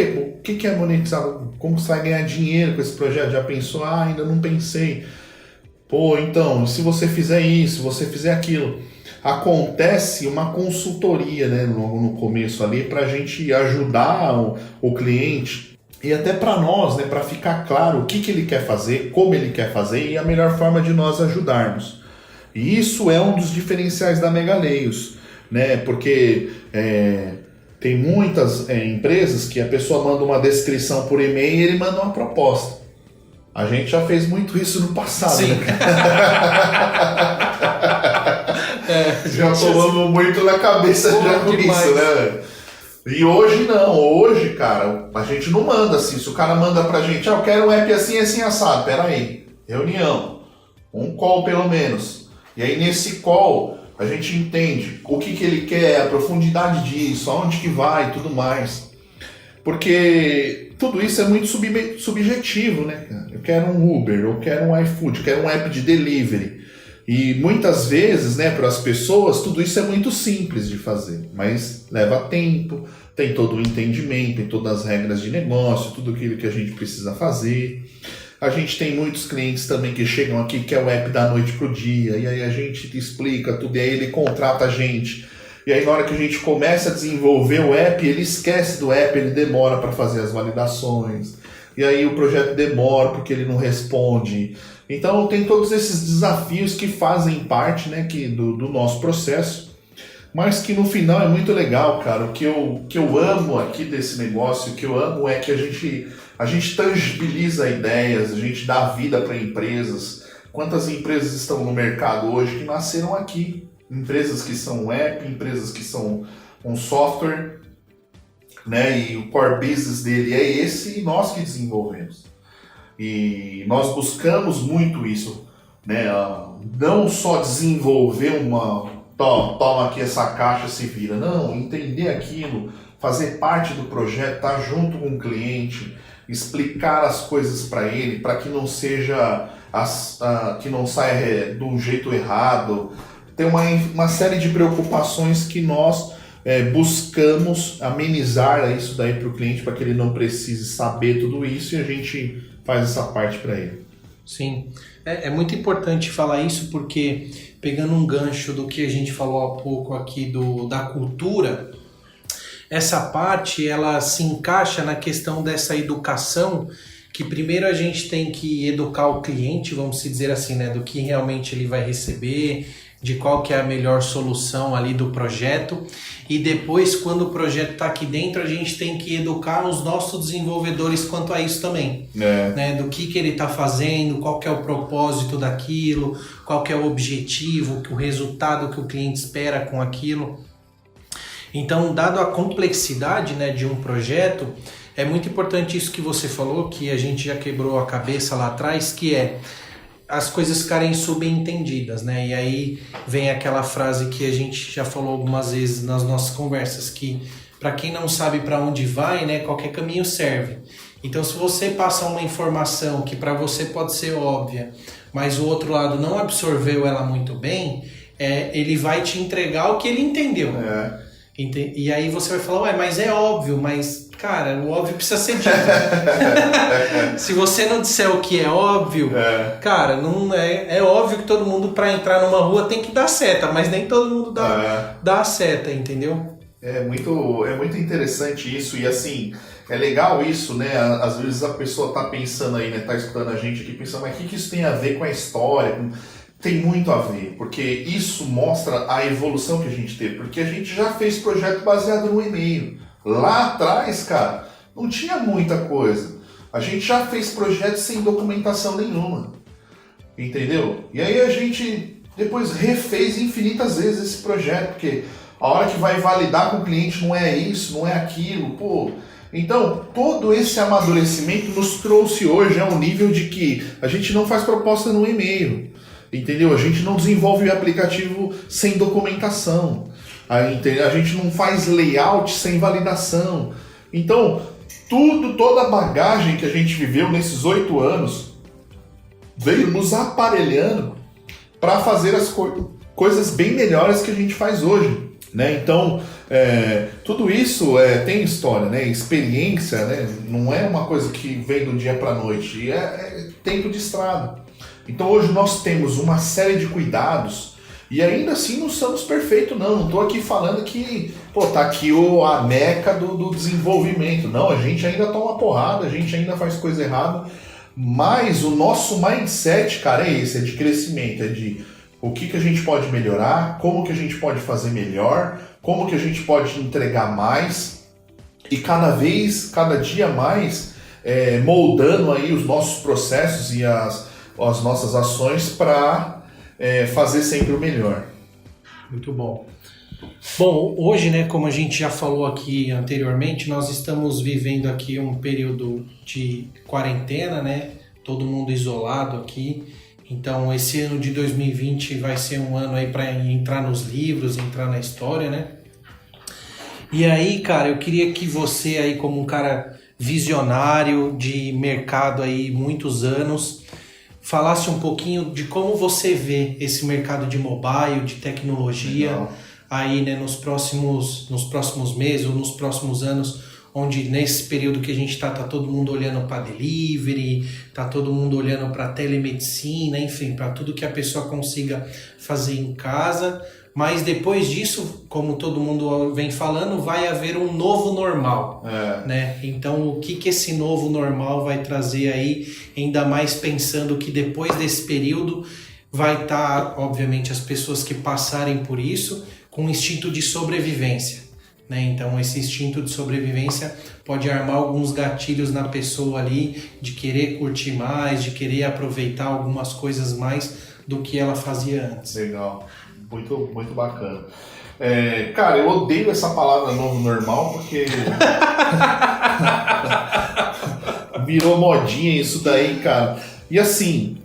é monetizar? Como você vai ganhar dinheiro com esse projeto? Já pensou? Ainda não pensei. Pô, então, se você fizer isso, se você fizer aquilo, acontece uma consultoria, né, no começo ali, para a gente ajudar o cliente e até para nós, né, para ficar claro o que ele quer fazer, como ele quer fazer e a melhor forma de nós ajudarmos. E isso é um dos diferenciais da Megaleios, né, porque tem muitas empresas que a pessoa manda uma descrição por e-mail e ele manda uma proposta. A gente já fez muito isso no passado. Sim. Né? Já tomamos muito na cabeça já com isso, né? E hoje não. Hoje, cara, a gente não manda assim. Se o cara manda pra gente, eu quero um app assim, assim, assado. Pera aí. Reunião. Um call pelo menos. E aí nesse call, a gente entende o que ele quer, a profundidade disso, aonde que vai e tudo mais. Porque tudo isso é muito subjetivo, né? Eu quero um Uber, eu quero um iFood, eu quero um app de delivery. E muitas vezes, né, para as pessoas, tudo isso é muito simples de fazer, mas leva tempo, tem todo o entendimento, tem todas as regras de negócio, tudo aquilo que a gente precisa fazer. A gente tem muitos clientes também que chegam aqui, que é o app da noite pro dia, e aí a gente explica tudo, e aí ele contrata a gente. E aí na hora que a gente começa a desenvolver o app, ele esquece do app, ele demora para fazer as validações. E aí o projeto demora porque ele não responde. Então tem todos esses desafios que fazem parte, né, do nosso processo, mas que no final é muito legal, cara. O que eu amo aqui desse negócio, o que eu amo é que a gente tangibiliza ideias, a gente dá vida para empresas. Quantas empresas estão no mercado hoje que nasceram aqui? Empresas que são app, empresas que são um software, né? E o core business dele é esse e nós que desenvolvemos. E nós buscamos muito isso, né? Não só desenvolver toma aqui essa caixa, se vira. Não, entender aquilo, fazer parte do projeto, estar junto com o cliente, explicar as coisas para ele, para que não seja que não saia de um jeito errado. Tem uma série de preocupações que nós buscamos amenizar isso daí para o cliente, para que ele não precise saber tudo isso, e a gente faz essa parte para ele. Sim, é muito importante falar isso, porque pegando um gancho do que a gente falou há pouco aqui da cultura, essa parte ela se encaixa na questão dessa educação que primeiro a gente tem que educar o cliente, vamos dizer assim, né, do que realmente ele vai receber, de qual que é a melhor solução ali do projeto, e depois, quando o projeto está aqui dentro, a gente tem que educar os nossos desenvolvedores quanto a isso também, né? Do que ele está fazendo, qual que é o propósito daquilo, qual que é o objetivo, o resultado que o cliente espera com aquilo. Então, dado a complexidade, né, de um projeto, é muito importante isso que você falou, que a gente já quebrou a cabeça lá atrás, que é as coisas ficarem subentendidas, né? E aí vem aquela frase que a gente já falou algumas vezes nas nossas conversas, que para quem não sabe para onde vai, né, qualquer caminho serve. Então, se você passa uma informação que para você pode ser óbvia, mas o outro lado não absorveu ela muito bem, ele vai te entregar o que ele entendeu. E aí você vai falar, ué, mas é óbvio, mas, cara, o óbvio precisa ser dito. Se você não disser o que é óbvio, cara, não é óbvio que todo mundo, para entrar numa rua, tem que dar seta, mas nem todo mundo dá a seta, entendeu? É muito interessante isso, e assim, é legal isso, né? Às vezes a pessoa tá pensando aí, né? Tá escutando a gente aqui, pensando, mas o que isso tem a ver com a história? Tem muito a ver, porque isso mostra a evolução que a gente teve, porque a gente já fez projeto baseado no e-mail. Lá atrás, cara, não tinha muita coisa. A gente já fez projeto sem documentação nenhuma, entendeu? E aí a gente depois refez infinitas vezes esse projeto, porque a hora que vai validar com o cliente não é isso, não é aquilo, pô. Então, todo esse amadurecimento nos trouxe hoje a um nível de que a gente não faz proposta no e-mail. Entendeu? A gente não desenvolve o aplicativo sem documentação. A gente não faz layout sem validação. Então, toda a bagagem que a gente viveu nesses 8 anos veio nos aparelhando para fazer as coisas bem melhores que a gente faz hoje, né? Então, tudo isso tem história, né? Experiência, né? Não é uma coisa que vem do dia para a noite. É tempo de estrada. Então hoje nós temos uma série de cuidados e ainda assim não somos perfeitos, não. Não estou aqui falando que tá aqui a meca do desenvolvimento. Não, a gente ainda toma porrada, a gente ainda faz coisa errada, mas o nosso mindset, cara, é esse, é de crescimento, é de o que a gente pode melhorar, como que a gente pode fazer melhor, como que a gente pode entregar mais e cada dia mais moldando aí os nossos processos e as nossas ações para fazer sempre o melhor. Muito bom. Bom, hoje, né, como a gente já falou aqui anteriormente, nós estamos vivendo aqui um período de quarentena, né? Todo mundo isolado aqui. Então, esse ano de 2020 vai ser um ano aí para entrar nos livros, entrar na história, né? E aí, cara, eu queria que você aí, como um cara visionário de mercado aí, muitos anos, falasse um pouquinho de como você vê esse mercado de mobile, de tecnologia. Legal. Aí, né, nos próximos meses ou nos próximos anos, onde nesse período que a gente tá todo mundo olhando para delivery, tá todo mundo olhando para telemedicina, enfim, para tudo que a pessoa consiga fazer em casa. Mas depois disso, como todo mundo vem falando, vai haver um novo normal, né? Então, o que esse novo normal vai trazer aí, ainda mais pensando que depois desse período vai estar, obviamente, as pessoas que passarem por isso com um instinto de sobrevivência, né? Então, esse instinto de sobrevivência pode armar alguns gatilhos na pessoa ali de querer curtir mais, de querer aproveitar algumas coisas mais do que ela fazia antes. Legal. Muito, muito bacana. Cara, eu odeio essa palavra novo normal porque virou modinha isso daí, cara. E assim,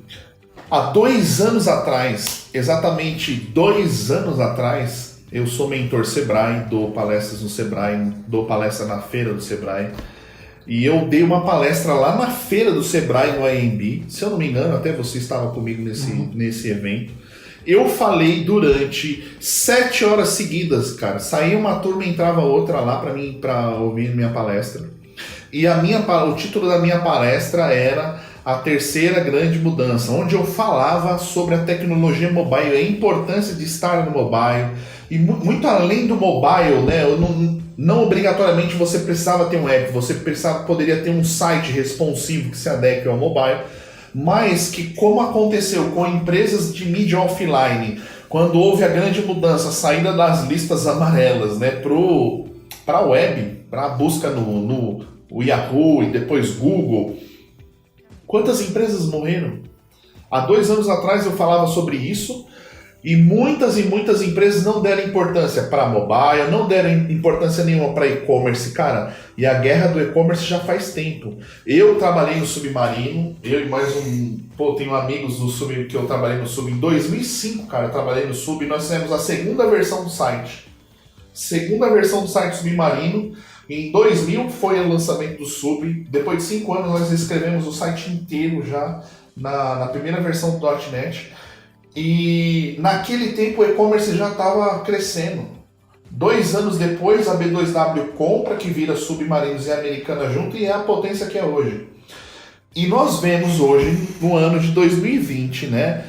há 2 anos atrás, exatamente 2 anos atrás, eu sou mentor Sebrae, dou palestras no Sebrae, dou palestra na feira do Sebrae. E eu dei uma palestra lá na feira do Sebrae no AMB. Se eu não me engano, até você estava comigo nesse evento. Eu falei durante 7 horas seguidas, cara. Saía uma turma, entrava outra lá para ouvir minha palestra. E o título da minha palestra era A Terceira Grande Mudança, onde eu falava sobre a tecnologia mobile, a importância de estar no mobile. E muito além do mobile, né? não obrigatoriamente você precisava ter um app, você poderia ter um site responsivo que se adeque ao mobile, mas que, como aconteceu com empresas de mídia offline, quando houve a grande mudança, a saída das listas amarelas, né, para a web, para a busca no Yahoo e depois Google, quantas empresas morreram? Há 2 anos atrás eu falava sobre isso, e muitas empresas não deram importância para mobile, não deram importância nenhuma para e-commerce, cara. E a guerra do e-commerce já faz tempo. Eu trabalhei no Submarino, eu e mais tenho amigos do Sub que eu trabalhei no Sub em 2005, cara. Eu trabalhei no Sub e nós fizemos a segunda versão do site. Segunda versão do site Submarino. Em 2000 foi o lançamento do Sub. Depois de 5 anos nós escrevemos o site inteiro já na primeira versão do .NET. E naquele tempo o e-commerce já estava crescendo. 2 anos depois a B2W compra, que vira Submarinos e Americana junto, e é a potência que é hoje. E nós vemos hoje, no ano de 2020, né?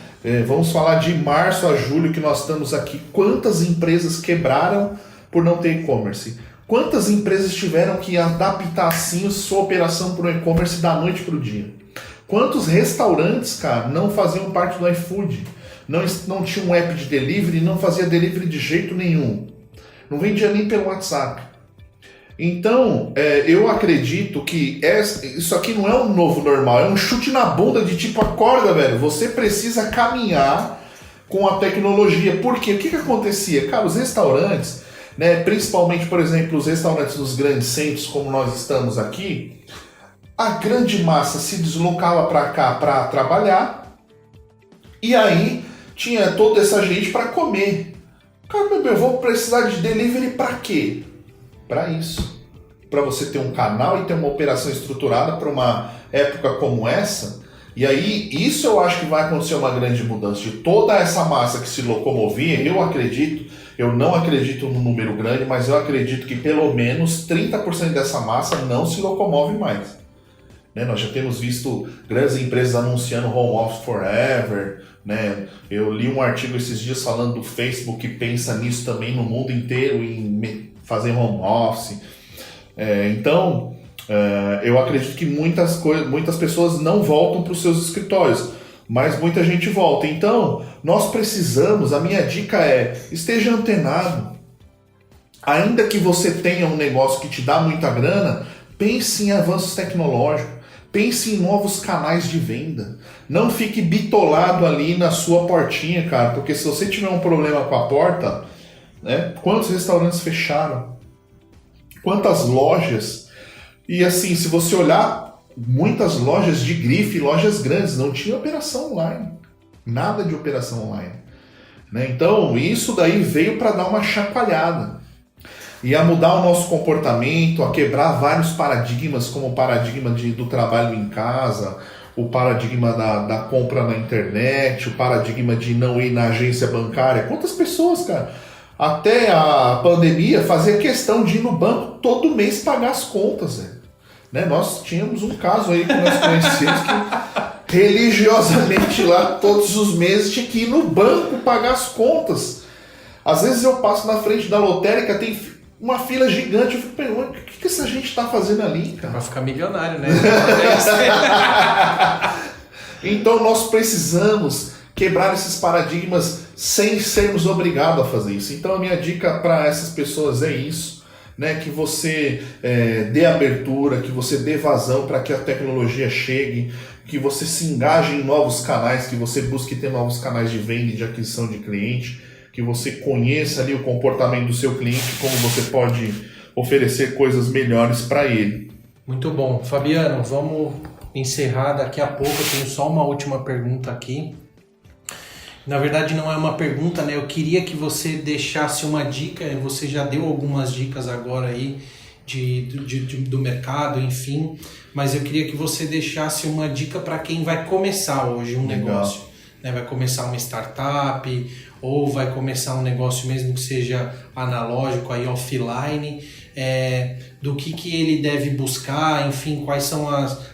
Vamos falar de março a julho que nós estamos aqui, quantas empresas quebraram por não ter e-commerce? Quantas empresas tiveram que adaptar assim sua operação para o e-commerce da noite para o dia? Quantos restaurantes, cara, não faziam parte do iFood? Não tinha um app de delivery, não fazia delivery de jeito nenhum. Não vendia nem pelo WhatsApp. Então, eu acredito que isso aqui não é um novo normal, é um chute na bunda de tipo, acorda, velho, você precisa caminhar com a tecnologia. Por quê? O que acontecia? Cara, os restaurantes, né, principalmente, por exemplo, os restaurantes nos grandes centros, como nós estamos aqui, a grande massa se deslocava para cá para trabalhar, e aí tinha toda essa gente para comer. Cara, eu vou precisar de delivery para quê? Para isso. Para você ter um canal e ter uma operação estruturada para uma época como essa. E aí, isso eu acho que vai acontecer uma grande mudança. De toda essa massa que se locomovia, eu não acredito no número grande, mas eu acredito que pelo menos 30% dessa massa não se locomove mais. Né? Nós já temos visto grandes empresas anunciando home office forever, né? Eu li um artigo esses dias falando do Facebook que pensa nisso também no mundo inteiro, em fazer home office. Então, eu acredito que muitas pessoas não voltam para os seus escritórios, mas muita gente volta. Então, nós precisamos, a minha dica é, esteja antenado. Ainda que você tenha um negócio que te dá muita grana, pense em avanços tecnológicos. Pense em novos canais de venda. Não fique bitolado ali na sua portinha, cara. Porque se você tiver um problema com a porta, né, quantos restaurantes fecharam? Quantas lojas? E assim, se você olhar, muitas lojas de grife, lojas grandes, não tinha operação online. Nada de operação online. Né? Então, isso daí veio para dar uma chacoalhada. E a mudar o nosso comportamento, a quebrar vários paradigmas, como o paradigma do trabalho em casa, o paradigma da compra na internet, o paradigma de não ir na agência bancária. Quantas pessoas, cara, até a pandemia fazia questão de ir no banco todo mês pagar as contas, né? Nós tínhamos um caso aí que nós conhecemos que religiosamente lá todos os meses tinha que ir no banco pagar as contas. Às vezes eu passo na frente da lotérica, tem uma fila gigante, eu fico perguntando, o que essa gente está fazendo ali, cara? Vai ficar milionário, né? Então nós precisamos quebrar esses paradigmas sem sermos obrigados a fazer isso. Então a minha dica para essas pessoas é isso, né? Que você dê abertura, que você dê vazão para que a tecnologia chegue, que você se engaje em novos canais, que você busque ter novos canais de venda e de aquisição de cliente, que você conheça ali o comportamento do seu cliente, como você pode oferecer coisas melhores para ele. Muito bom. Fabiano, vamos encerrar daqui a pouco. Eu tenho só uma última pergunta aqui. Na verdade não é uma pergunta, né? Eu queria que você deixasse uma dica, você já deu algumas dicas agora aí do mercado, enfim, mas eu queria que você deixasse uma dica para quem vai começar hoje um negócio. Né? Vai começar uma startup ou vai começar um negócio mesmo que seja analógico, aí offline, do que ele deve buscar, enfim, quais são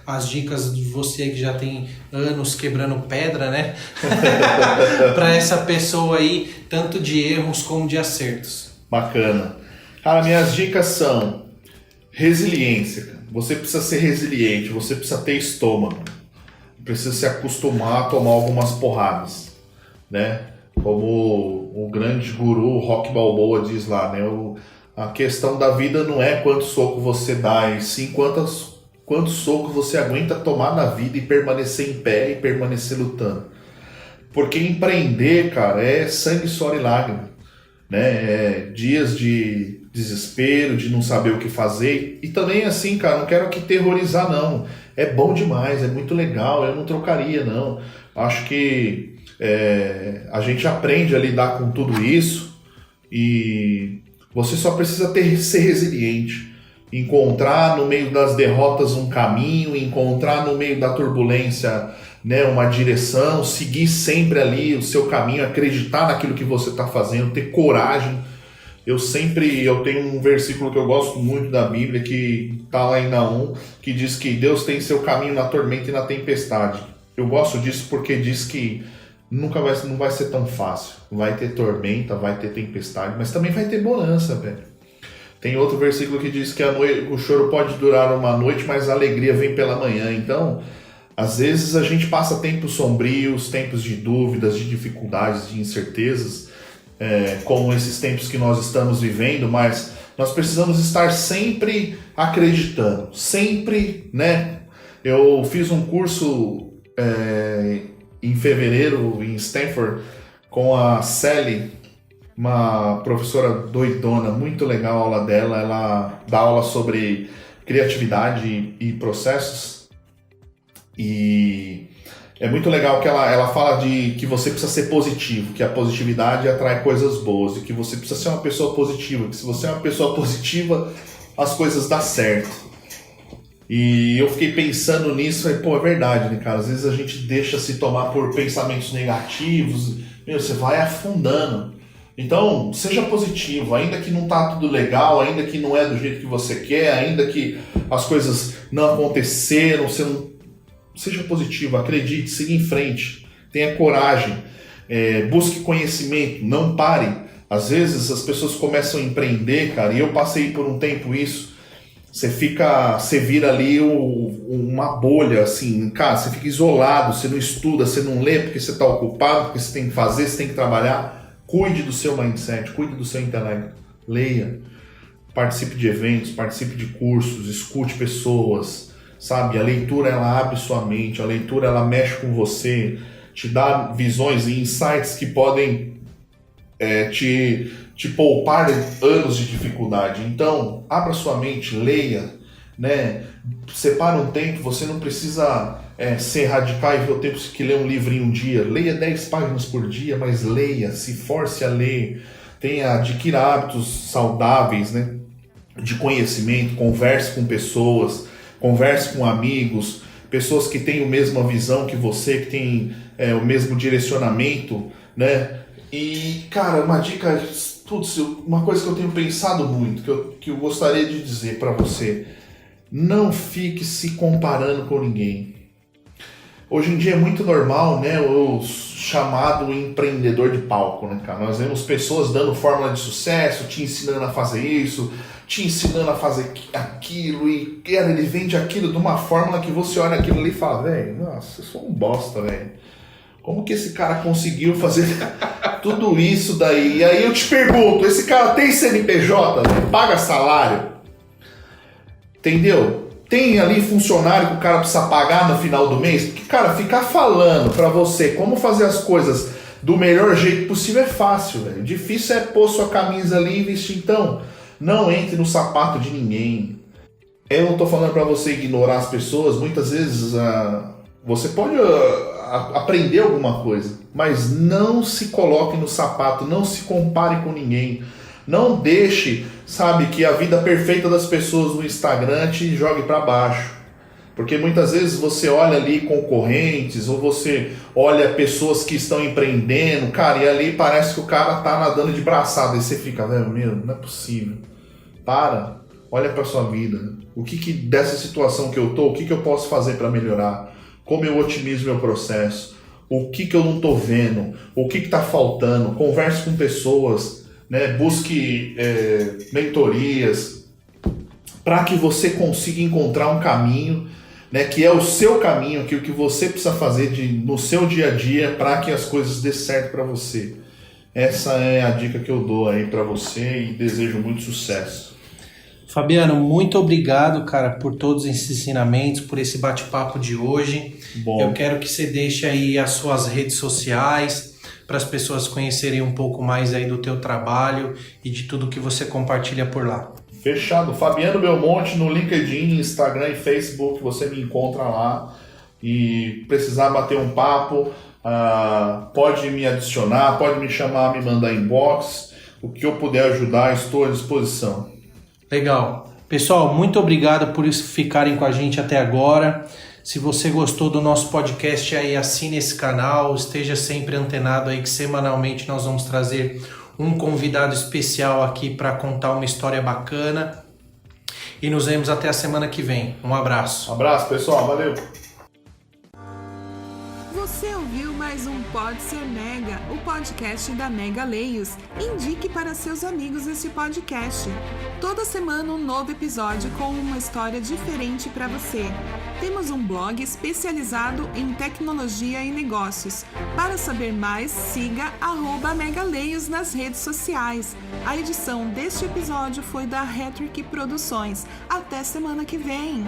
as dicas de você que já tem anos quebrando pedra, né? para essa pessoa aí, tanto de erros como de acertos. Bacana. Cara, minhas dicas são resiliência. Cara. Você precisa ser resiliente, você precisa ter estômago. Precisa se acostumar a tomar algumas porradas, né? Como o grande guru Rock Balboa diz lá, né? A questão da vida não é quanto soco você dá, e sim quantos socos você aguenta tomar na vida e permanecer em pé e permanecer lutando. Porque empreender, cara, é sangue, suor e lágrima, né? É dias de desespero, de não saber o que fazer. E também assim, cara, não quero aqui terrorizar, não. É bom demais, é muito legal, eu não trocaria, não. Acho que a gente aprende a lidar com tudo isso e você só precisa ser resiliente. Encontrar no meio das derrotas um caminho, encontrar no meio da turbulência, né, uma direção, seguir sempre ali o seu caminho, acreditar naquilo que você está fazendo, ter coragem. Eu tenho um versículo que eu gosto muito da Bíblia, que está lá em Naum, que diz que Deus tem seu caminho na tormenta e na tempestade. Eu gosto disso porque diz que não vai ser tão fácil. Vai ter tormenta, vai ter tempestade, mas também vai ter bonança, velho. Tem outro versículo que diz que o choro pode durar uma noite, mas a alegria vem pela manhã. Então, às vezes a gente passa tempos sombrios, tempos de dúvidas, de dificuldades, de incertezas, como esses tempos que nós estamos vivendo, mas nós precisamos estar sempre acreditando, sempre, né? Eu fiz um curso em fevereiro em Stanford com a Sally, uma professora doidona, muito legal a aula dela. Ela dá aula sobre criatividade e processos, e é muito legal que ela fala de que você precisa ser positivo, que a positividade atrai coisas boas, e que você precisa ser uma pessoa positiva, que se você é uma pessoa positiva, as coisas dão certo. E eu fiquei pensando nisso, e pô, é verdade, né, cara? Às vezes a gente deixa se tomar por pensamentos negativos, você vai afundando. Então, seja positivo, ainda que não tá tudo legal, ainda que não é do jeito que você quer, ainda que as coisas não aconteceram, seja positivo, acredite, siga em frente, tenha coragem, busque conhecimento, não pare. Às vezes as pessoas começam a empreender, cara, e eu passei por um tempo isso, você vira ali uma bolha, assim, cara, você fica isolado, você não estuda, você não lê porque você está ocupado, porque você tem que fazer, você tem que trabalhar. Cuide do seu mindset, cuide do seu intelecto, leia, participe de eventos, participe de cursos, escute pessoas, sabe? A leitura, ela abre sua mente, a leitura, ela mexe com você, te dá visões e insights que podem te poupar anos de dificuldade. Então, abra sua mente, leia, né? Separa um tempo, você não precisa ser radical e ver o tempo que lê um livrinho um dia. Leia 10 páginas por dia, mas leia, se force a ler, adquira hábitos saudáveis, né? De conhecimento, converse com pessoas, converse com amigos, pessoas que têm a mesma visão que você, que têm o mesmo direcionamento, né? E, cara, uma dica, uma coisa que eu tenho pensado muito, que eu gostaria de dizer para você: não fique se comparando com ninguém. Hoje em dia é muito normal, né, o chamado empreendedor de palco, né, cara? Nós vemos pessoas dando fórmula de sucesso, te ensinando a fazer isso, te ensinando a fazer aquilo, e cara, ele vende aquilo de uma fórmula que você olha aquilo ali e fala, velho, nossa, eu sou um bosta, velho. Como que esse cara conseguiu fazer tudo isso daí? E aí eu te pergunto, esse cara tem CNPJ, né? Paga salário? Entendeu? Tem ali funcionário que o cara precisa pagar no final do mês? Porque, cara, ficar falando pra você como fazer as coisas do melhor jeito possível é fácil, velho. Difícil é pôr sua camisa ali e vestir. Então, não entre no sapato de ninguém. Eu não tô falando pra você ignorar as pessoas. Muitas vezes você pode aprender alguma coisa, mas não se coloque no sapato, não se compare com ninguém. Não deixe, sabe, que a vida perfeita das pessoas no Instagram te jogue para baixo. Porque muitas vezes você olha ali concorrentes, ou você olha pessoas que estão empreendendo, cara, e ali parece que o cara tá nadando de braçada, e você fica, velho, meu, não é possível. Para, olha para sua vida. O que dessa situação que eu tô, o que eu posso fazer para melhorar? Como eu otimizo meu processo? O que eu não tô vendo? O que tá faltando? Converse com pessoas. né? Busque mentorias para que você consiga encontrar um caminho, né, que é o seu caminho, que o que você precisa fazer no seu dia a dia para que as coisas dê certo para você. Essa é a dica que eu dou aí para você e desejo muito sucesso. Fabiano, muito obrigado, cara, por todos esses ensinamentos, por esse bate-papo de hoje. Bom. Eu quero que você deixe aí as suas redes sociais para as pessoas conhecerem um pouco mais aí do teu trabalho e de tudo que você compartilha por lá. Fechado. Fabiano Belmonte no LinkedIn, Instagram e Facebook, você me encontra lá. E precisar bater um papo, pode me adicionar, pode me chamar, me mandar inbox. O que eu puder ajudar, estou à disposição. Legal. Pessoal, muito obrigado por ficarem com a gente até agora. Se você gostou do nosso podcast, aí assine esse canal, esteja sempre antenado aí que semanalmente nós vamos trazer um convidado especial aqui para contar uma história bacana. E nos vemos até a semana que vem. Um abraço. Um abraço, pessoal. Valeu. Você ouviu mais um Pode Ser Mega, o podcast da Mega Leios. Indique para seus amigos este podcast. Toda semana um novo episódio com uma história diferente para você. Temos um blog especializado em tecnologia e negócios. Para saber mais, siga @megaleios nas redes sociais. A edição deste episódio foi da Hattrick Produções. Até semana que vem!